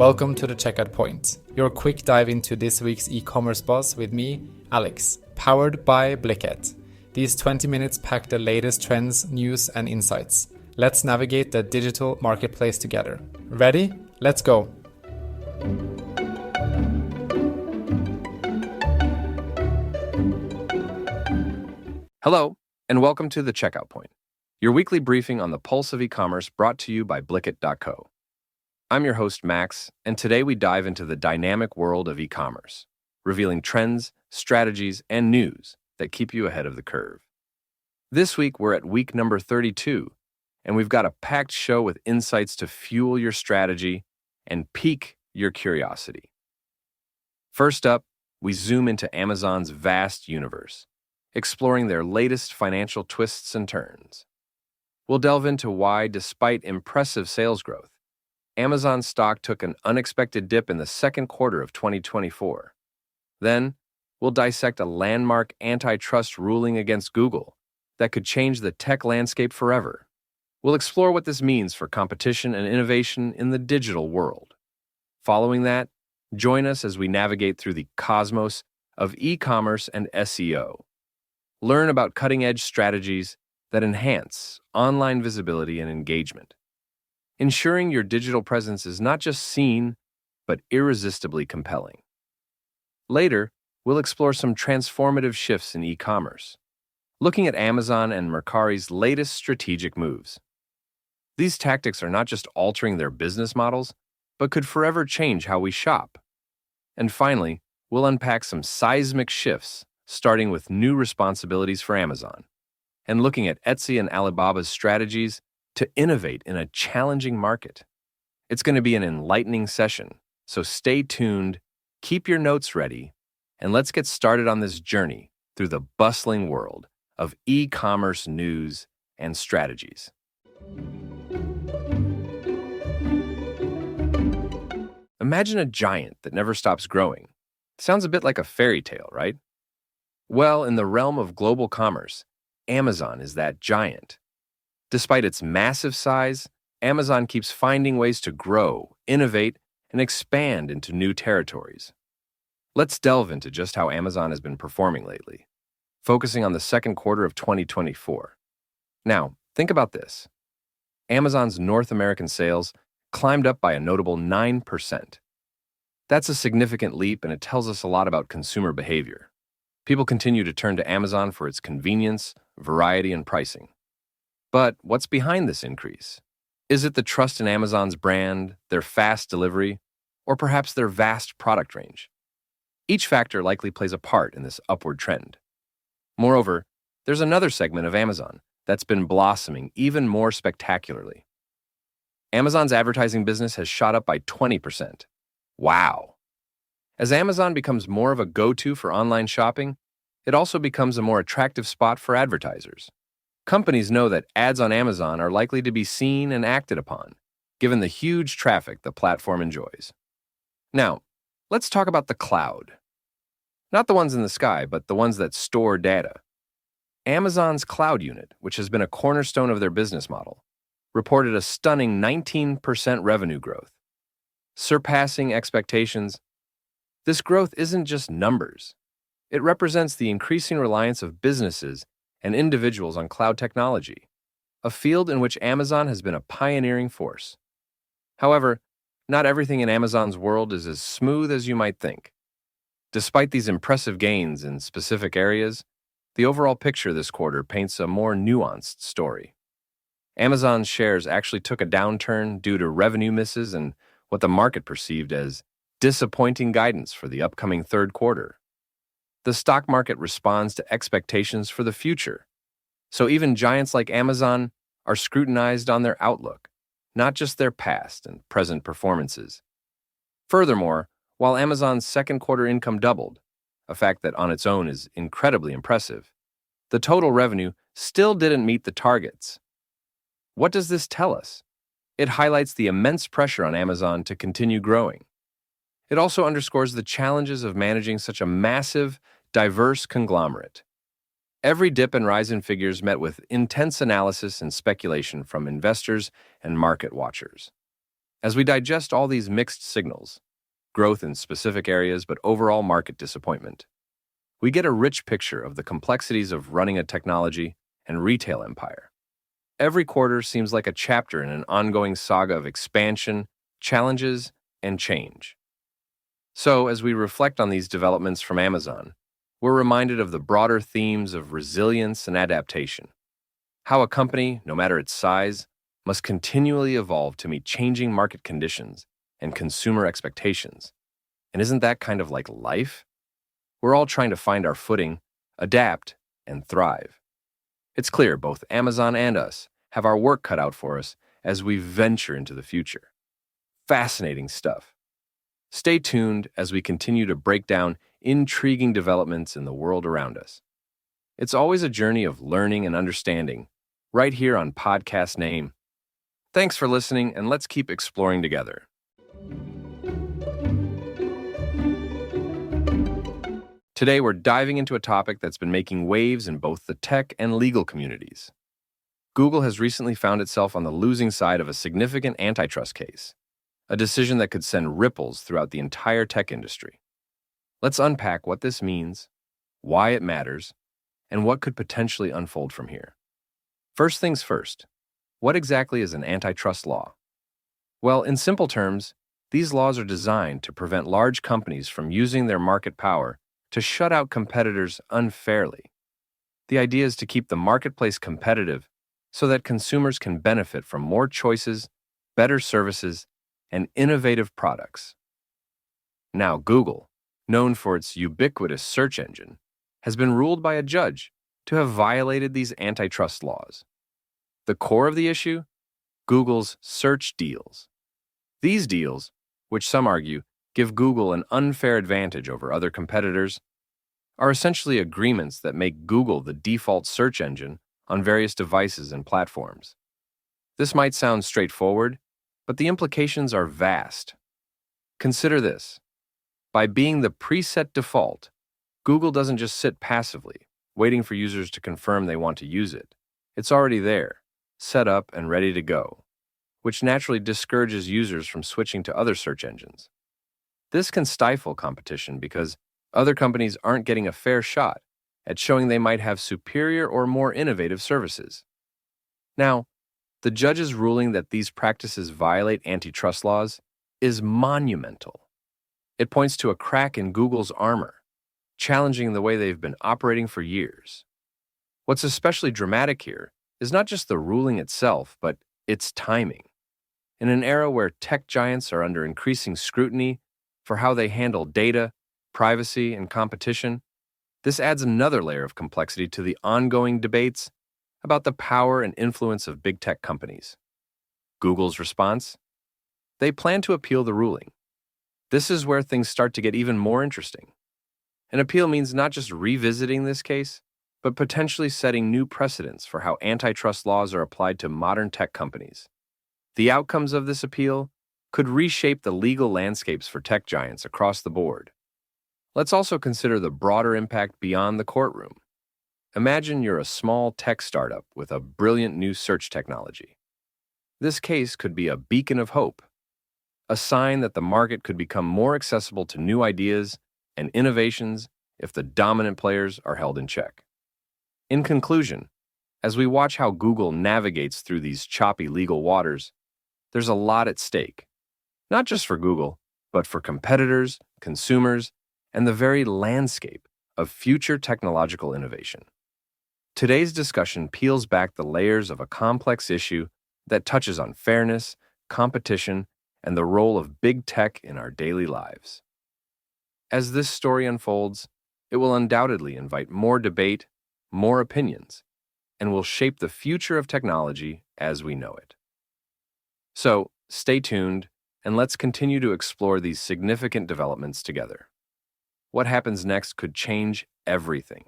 Welcome to the Checkout Point, your quick dive into this week's e-commerce buzz with me, Alex, powered by Blicket. These 20 minutes pack the latest trends, news, and insights. Let's navigate the digital marketplace together. Ready? Let's go! Hello, and welcome to the Checkout Point, your weekly briefing on the pulse of e-commerce brought to you by Blicket.co. I'm your host, Max, and today we dive into the dynamic world of e-commerce, revealing trends, strategies, and news that keep you ahead of the curve. This week, we're at week number 32, and we've got a packed show with insights to fuel your strategy and pique your curiosity. First up, we zoom into Amazon's vast universe, exploring their latest financial twists and turns. We'll delve into why, despite impressive sales growth, Amazon stock took an unexpected dip in the second quarter of 2024. Then, we'll dissect a landmark antitrust ruling against Google that could change the tech landscape forever. We'll explore what this means for competition and innovation in the digital world. Following that, join us as we navigate through the cosmos of e-commerce and SEO. Learn about cutting-edge strategies that enhance online visibility and engagement, ensuring your digital presence is not just seen, but irresistibly compelling. Later, we'll explore some transformative shifts in e-commerce, looking at Amazon and Mercari's latest strategic moves. These tactics are not just altering their business models, but could forever change how we shop. And finally, we'll unpack some seismic shifts, starting with new responsibilities for Amazon, and looking at Etsy and Alibaba's strategies to innovate in a challenging market. It's going to be an enlightening session, so stay tuned, keep your notes ready, and let's get started on this journey through the bustling world of e-commerce news and strategies. Imagine a giant that never stops growing. Sounds a bit like a fairy tale, right? Well, in the realm of global commerce, Amazon is that giant. Despite its massive size, Amazon keeps finding ways to grow, innovate, and expand into new territories. Let's delve into just how Amazon has been performing lately, focusing on the second quarter of 2024. Now, think about this. Amazon's North American sales climbed up by a notable 9%. That's a significant leap, and it tells us a lot about consumer behavior. People continue to turn to Amazon for its convenience, variety, and pricing. But what's behind this increase? Is it the trust in Amazon's brand, their fast delivery, or perhaps their vast product range? Each factor likely plays a part in this upward trend. Moreover, there's another segment of Amazon that's been blossoming even more spectacularly. Amazon's advertising business has shot up by 20%. Wow! As Amazon becomes more of a go-to for online shopping, it also becomes a more attractive spot for advertisers. Companies know that ads on Amazon are likely to be seen and acted upon, given the huge traffic the platform enjoys. Now, let's talk about the cloud. Not the ones in the sky, but the ones that store data. Amazon's cloud unit, which has been a cornerstone of their business model, reported a stunning 19% revenue growth, surpassing expectations. This growth isn't just numbers. It represents the increasing reliance of businesses and individuals on cloud technology, a field in which Amazon has been a pioneering force. However, not everything in Amazon's world is as smooth as you might think. Despite these impressive gains in specific areas, the overall picture this quarter paints a more nuanced story. Amazon's shares actually took a downturn due to revenue misses and what the market perceived as disappointing guidance for the upcoming third quarter. The stock market responds to expectations for the future, so even giants like Amazon are scrutinized on their outlook, not just their past and present performances. Furthermore, while Amazon's second quarter income doubled, a fact that on its own is incredibly impressive, the total revenue still didn't meet the targets. What does this tell us? It highlights the immense pressure on Amazon to continue growing. It also underscores the challenges of managing such a massive, diverse conglomerate. Every dip and rise in figures met with intense analysis and speculation from investors and market watchers. As we digest all these mixed signals, growth in specific areas but overall market disappointment, we get a rich picture of the complexities of running a technology and retail empire. Every quarter seems like a chapter in an ongoing saga of expansion, challenges, and change. So, as we reflect on these developments from Amazon, we're reminded of the broader themes of resilience and adaptation. How a company, no matter its size, must continually evolve to meet changing market conditions and consumer expectations. And isn't that kind of like life? We're all trying to find our footing, adapt, and thrive. It's clear both Amazon and us have our work cut out for us as we venture into the future. Fascinating stuff. Stay tuned as we continue to break down intriguing developments in the world around us. It's always a journey of learning and understanding, right here on Podcast Name. Thanks for listening, and let's keep exploring together. Today, we're diving into a topic that's been making waves in both the tech and legal communities. Google has recently found itself on the losing side of a significant antitrust case, a decision that could send ripples throughout the entire tech industry. Let's unpack what this means, why it matters, and what could potentially unfold from here. First things first, what exactly is an antitrust law? Well, in simple terms, these laws are designed to prevent large companies from using their market power to shut out competitors unfairly. The idea is to keep the marketplace competitive so that consumers can benefit from more choices, better services, and innovative products. Now, Google, known for its ubiquitous search engine, has been ruled by a judge to have violated these antitrust laws. The core of the issue? Google's search deals. These deals, which some argue give Google an unfair advantage over other competitors, are essentially agreements that make Google the default search engine on various devices and platforms. This might sound straightforward, but the implications are vast. Consider this. By being the preset default, Google doesn't just sit passively, waiting for users to confirm they want to use it. It's already there, set up and ready to go, which naturally discourages users from switching to other search engines. This can stifle competition because other companies aren't getting a fair shot at showing they might have superior or more innovative services. Now, the judge's ruling that these practices violate antitrust laws is monumental. It points to a crack in Google's armor, challenging the way they've been operating for years. What's especially dramatic here is not just the ruling itself, but its timing. In an era where tech giants are under increasing scrutiny for how they handle data, privacy, and competition, this adds another layer of complexity to the ongoing debates about the power and influence of big tech companies. Google's response? They plan to appeal the ruling. This is where things start to get even more interesting. An appeal means not just revisiting this case, but potentially setting new precedents for how antitrust laws are applied to modern tech companies. The outcomes of this appeal could reshape the legal landscapes for tech giants across the board. Let's also consider the broader impact beyond the courtroom. Imagine you're a small tech startup with a brilliant new search technology. This case could be a beacon of hope, a sign that the market could become more accessible to new ideas and innovations if the dominant players are held in check. In conclusion, as we watch how Google navigates through these choppy legal waters, there's a lot at stake, not just for Google, but for competitors, consumers, and the very landscape of future technological innovation. Today's discussion peels back the layers of a complex issue that touches on fairness, competition, and the role of big tech in our daily lives. As this story unfolds, it will undoubtedly invite more debate, more opinions, and will shape the future of technology as we know it. So, stay tuned, and let's continue to explore these significant developments together. What happens next could change everything.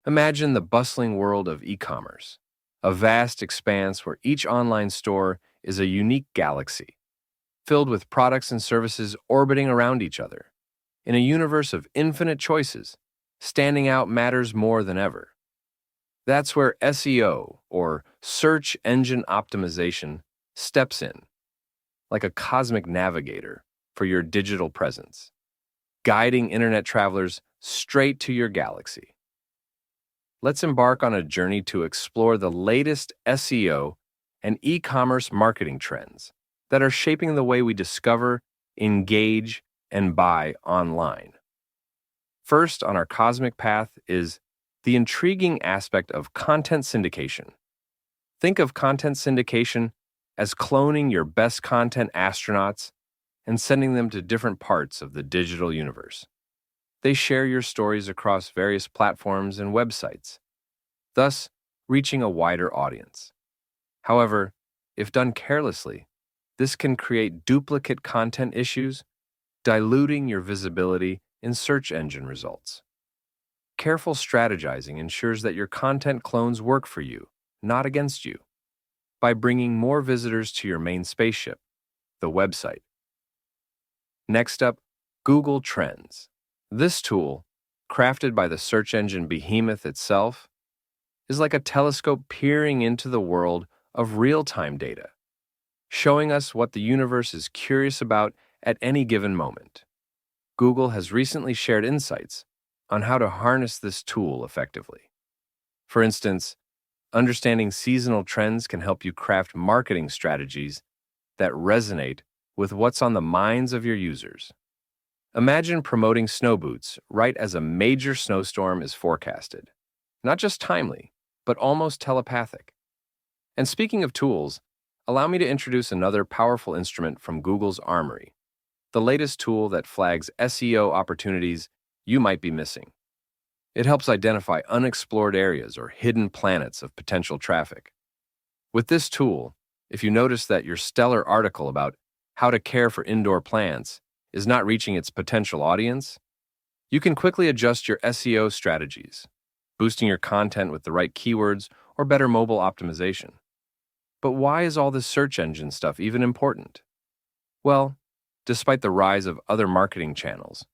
Imagine the bustling world of e-commerce, a vast expanse where each online store is a unique galaxy, filled with products and services orbiting around each other. In a universe of infinite choices, standing out matters more than ever. That's where SEO, or search engine optimization, steps in, like a cosmic navigator for your digital presence, guiding internet travelers straight to your galaxy. Let's embark on a journey to explore the latest SEO and e-commerce marketing trends that are shaping the way we discover, engage, and buy online. First on our cosmic path is the intriguing aspect of content syndication. Think of content syndication as cloning your best content astronauts and sending them to different parts of the digital universe. They share your stories across various platforms and websites, thus reaching a wider audience. However, if done carelessly, this can create duplicate content issues, diluting your visibility in search engine results. Careful strategizing ensures that your content clones work for you, not against you, by bringing more visitors to your main spaceship, the website. Next up, Google Trends. This tool, crafted by the search engine behemoth itself, is like a telescope peering into the world of real-time data, showing us what the universe is curious about at any given moment. Google has recently shared insights on how to harness this tool effectively. For instance, understanding seasonal trends can help you craft marketing strategies that resonate with what's on the minds of your users. Imagine promoting snow boots right as a major snowstorm is forecasted. Not just timely, but almost telepathic. And speaking of tools, allow me to introduce another powerful instrument from Google's Armory, the latest tool that flags SEO opportunities you might be missing. It helps identify unexplored areas or hidden planets of potential traffic. With this tool, if you notice that your stellar article about how to care for indoor plants is not reaching its potential audience, you can quickly adjust your SEO strategies, boosting your content with the right keywords or better mobile optimization. But why is all this search engine stuff even important? Well, despite the rise of other marketing channels,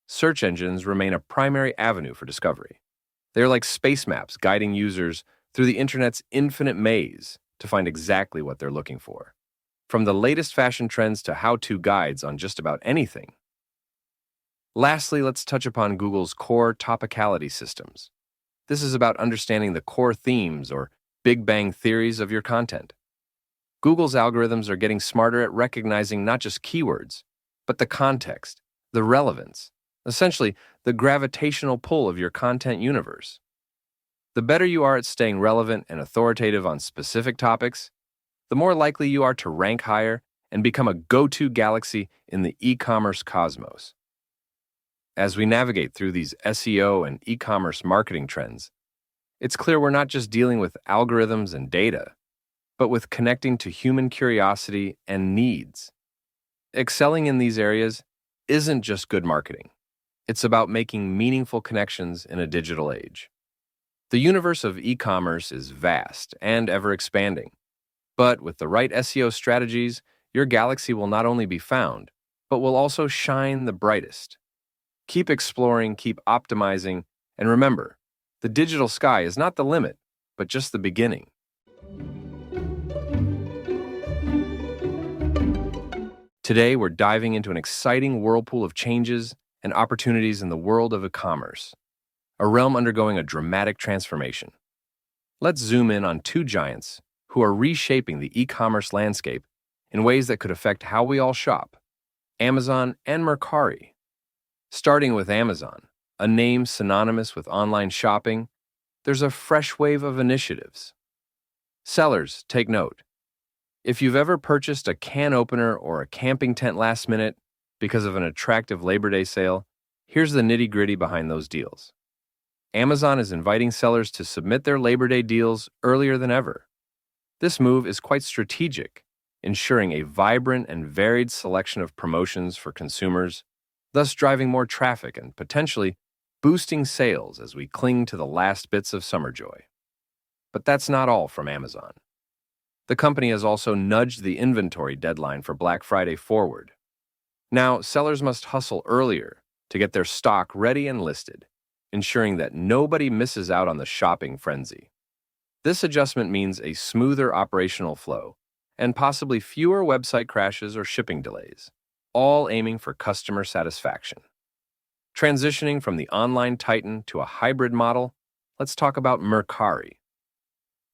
search engines remain a primary avenue for discovery. They are like space maps guiding users through the internet's infinite maze to find exactly what they're looking for, from the latest fashion trends to how-to guides on just about anything. Lastly, let's touch upon Google's core topicality systems. This is about understanding the core themes or Big Bang theories of your content. Google's algorithms are getting smarter at recognizing not just keywords, but the context, the relevance, essentially the gravitational pull of your content universe. The better you are at staying relevant and authoritative on specific topics, the more likely you are to rank higher and become a go-to galaxy in the e-commerce cosmos. As we navigate through these SEO and e-commerce marketing trends, it's clear we're not just dealing with algorithms and data, but with connecting to human curiosity and needs. Excelling in these areas isn't just good marketing. It's about making meaningful connections in a digital age. The universe of e-commerce is vast and ever-expanding. But with the right SEO strategies, your galaxy will not only be found, but will also shine the brightest. Keep exploring, keep optimizing, and remember, the digital sky is not the limit, but just the beginning. Today, we're diving into an exciting whirlpool of changes and opportunities in the world of e-commerce, a realm undergoing a dramatic transformation. Let's zoom in on two giants who are reshaping the e-commerce landscape in ways that could affect how we all shop: Amazon and Mercari. Starting with Amazon, a name synonymous with online shopping, there's a fresh wave of initiatives. Sellers, take note. If you've ever purchased a can opener or a camping tent last minute because of an attractive Labor Day sale, here's the nitty-gritty behind those deals. Amazon is inviting sellers to submit their Labor Day deals earlier than ever. This move is quite strategic, ensuring a vibrant and varied selection of promotions for consumers, thus driving more traffic and potentially boosting sales as we cling to the last bits of summer joy. But that's not all from Amazon. The company has also nudged the inventory deadline for Black Friday forward. Now, sellers must hustle earlier to get their stock ready and listed, ensuring that nobody misses out on the shopping frenzy. This adjustment means a smoother operational flow and possibly fewer website crashes or shipping delays, all aiming for customer satisfaction. Transitioning from the online titan to a hybrid model, let's talk about Mercari.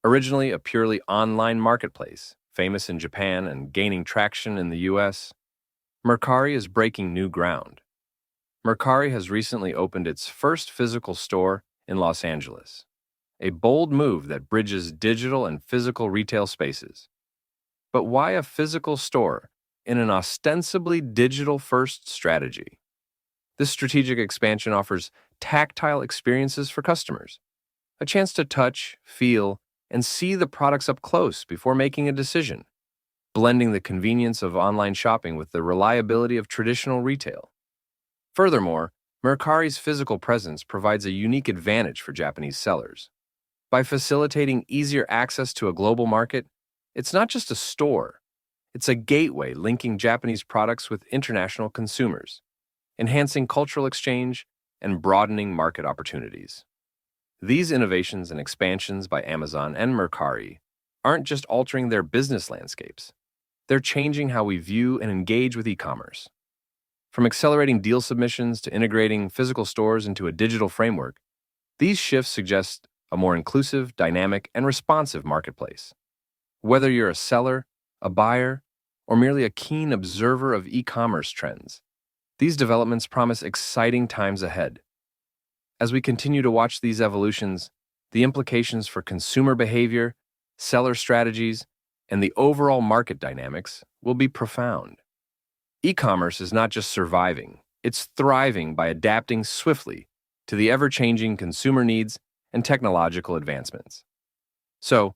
Originally a purely online marketplace, famous in Japan and gaining traction in the US, Mercari is breaking new ground. Mercari has recently opened its first physical store in Los Angeles, a bold move that bridges digital and physical retail spaces. But why a physical store in an ostensibly digital-first strategy? This strategic expansion offers tactile experiences for customers, a chance to touch, feel, and see the products up close before making a decision, blending the convenience of online shopping with the reliability of traditional retail. Furthermore, Mercari's physical presence provides a unique advantage for Japanese sellers. By facilitating easier access to a global market, it's not just a store, it's a gateway linking Japanese products with international consumers, enhancing cultural exchange and broadening market opportunities. These innovations and expansions by Amazon and Mercari aren't just altering their business landscapes, they're changing how we view and engage with e-commerce. From accelerating deal submissions to integrating physical stores into a digital framework, these shifts suggest a more inclusive, dynamic, and responsive marketplace. Whether you're a seller, a buyer, or merely a keen observer of e-commerce trends, these developments promise exciting times ahead. As we continue to watch these evolutions, the implications for consumer behavior, seller strategies, and the overall market dynamics will be profound. E-commerce is not just surviving, it's thriving by adapting swiftly to the ever-changing consumer needs and technological advancements. So,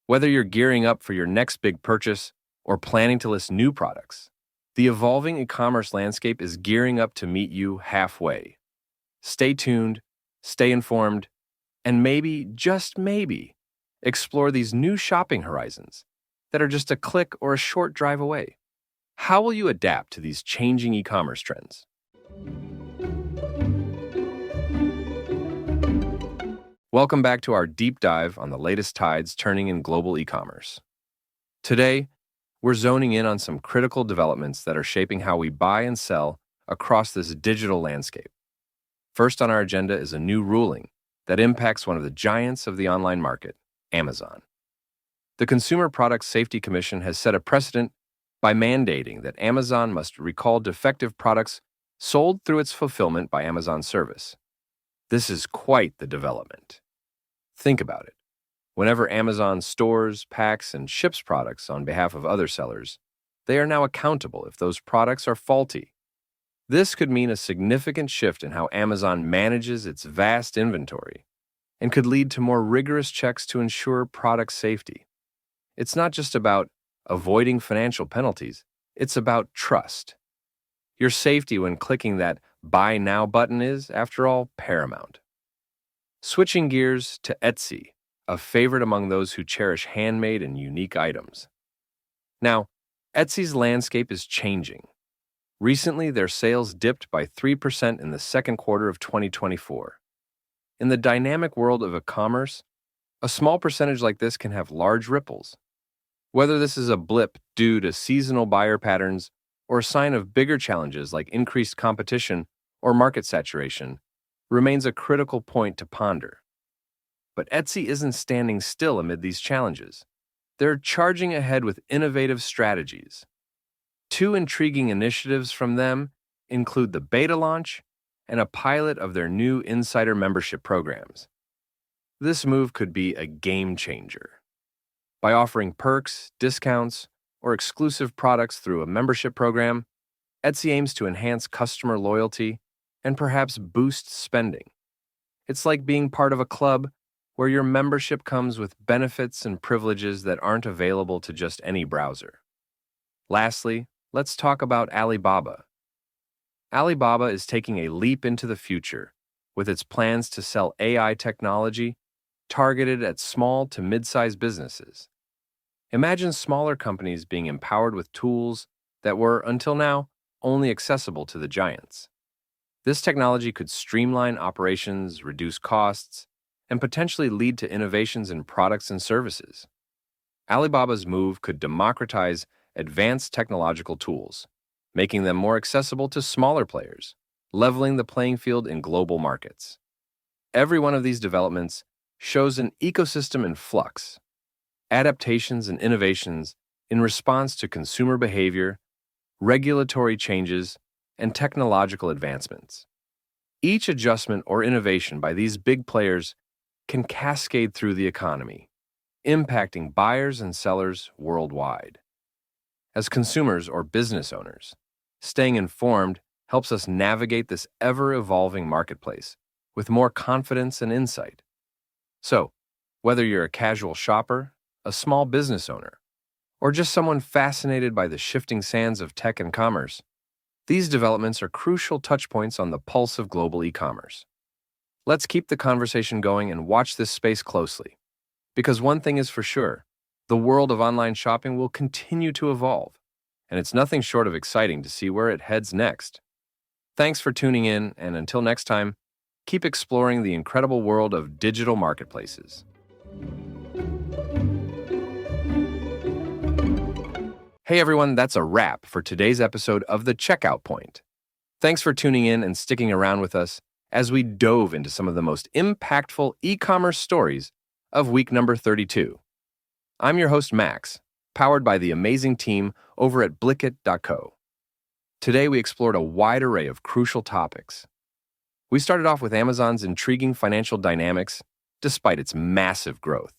whether you're gearing up for your next big purchase or planning to list new products, the evolving e-commerce landscape is gearing up to meet you halfway. Stay tuned, stay informed, and maybe, just maybe, explore these new shopping horizons that are just a click or a short drive away. How will you adapt to these changing e-commerce trends? Welcome back to our deep dive on the latest tides turning in global e-commerce. Today, we're zoning in on some critical developments that are shaping how we buy and sell across this digital landscape. First on our agenda is a new ruling that impacts one of the giants of the online market, Amazon. The Consumer Product Safety Commission has set a precedent by mandating that Amazon must recall defective products sold through its fulfillment by Amazon service. This is quite the development. Think about it. Whenever Amazon stores, packs, and ships products on behalf of other sellers, they are now accountable if those products are faulty. This could mean a significant shift in how Amazon manages its vast inventory and could lead to more rigorous checks to ensure product safety. It's not just about avoiding financial penalties, it's about trust. Your safety when clicking that Buy Now button is, after all, paramount. Switching gears to Etsy, a favorite among those who cherish handmade and unique items. Now, Etsy's landscape is changing. Recently, their sales dipped by 3% in the second quarter of 2024. In the dynamic world of e-commerce, a small percentage like this can have large ripples. Whether this is a blip due to seasonal buyer patterns or a sign of bigger challenges like increased competition or market saturation, remains a critical point to ponder. But Etsy isn't standing still amid these challenges. They're charging ahead with innovative strategies. Two intriguing initiatives from them include the beta launch and a pilot of their new insider membership programs. This move could be a game changer. By offering perks, discounts, or exclusive products through a membership program, Etsy aims to enhance customer loyalty and perhaps boost spending. It's like being part of a club where your membership comes with benefits and privileges that aren't available to just any browser. Lastly, let's talk about Alibaba. Alibaba is taking a leap into the future with its plans to sell AI technology targeted at small to mid-sized businesses. Imagine smaller companies being empowered with tools that were, until now, only accessible to the giants. This technology could streamline operations, reduce costs, and potentially lead to innovations in products and services. Alibaba's move could democratize advanced technological tools, making them more accessible to smaller players, leveling the playing field in global markets. Every one of these developments shows an ecosystem in flux, adaptations and innovations in response to consumer behavior, regulatory changes, and technological advancements. Each adjustment or innovation by these big players can cascade through the economy, impacting buyers and sellers worldwide. As consumers or business owners, staying informed helps us navigate this ever-evolving marketplace with more confidence and insight. So, whether you're a casual shopper, a small business owner, or just someone fascinated by the shifting sands of tech and commerce, these developments are crucial touchpoints on the pulse of global e-commerce. Let's keep the conversation going and watch this space closely. Because one thing is for sure, the world of online shopping will continue to evolve, and it's nothing short of exciting to see where it heads next. Thanks for tuning in, and until next time, keep exploring the incredible world of digital marketplaces. Hey everyone, that's a wrap for today's episode of The Checkout Point. Thanks for tuning in and sticking around with us as we dove into some of the most impactful e-commerce stories of week number 32. I'm your host, Max, powered by the amazing team over at Blicket.co. Today we explored a wide array of crucial topics. We started off with Amazon's intriguing financial dynamics despite its massive growth,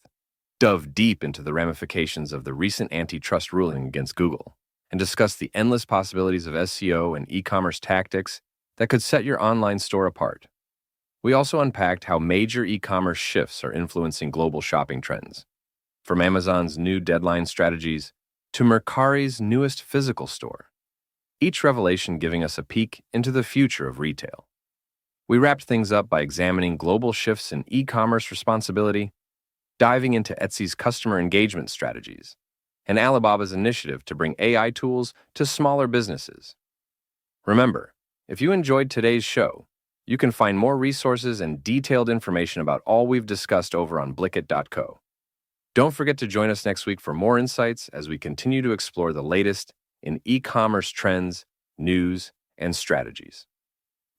dove deep into the ramifications of the recent antitrust ruling against Google, and discussed the endless possibilities of SEO and e-commerce tactics that could set your online store apart. We also unpacked how major e-commerce shifts are influencing global shopping trends, from Amazon's new deadline strategies to Mercari's newest physical store, each revelation giving us a peek into the future of retail. We wrapped things up by examining global shifts in e-commerce responsibility, diving into Etsy's customer engagement strategies, and Alibaba's initiative to bring AI tools to smaller businesses. Remember, if you enjoyed today's show, you can find more resources and detailed information about all we've discussed over on Blicket.co. Don't forget to join us next week for more insights as we continue to explore the latest in e-commerce trends, news, and strategies.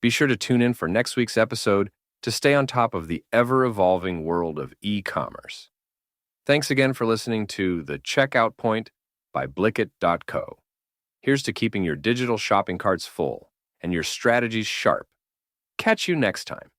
Be sure to tune in for next week's episode to stay on top of the ever-evolving world of e-commerce. Thanks again for listening to The Checkout Point by Blicket.co. Here's to keeping your digital shopping carts full and your strategies sharp. Catch you next time.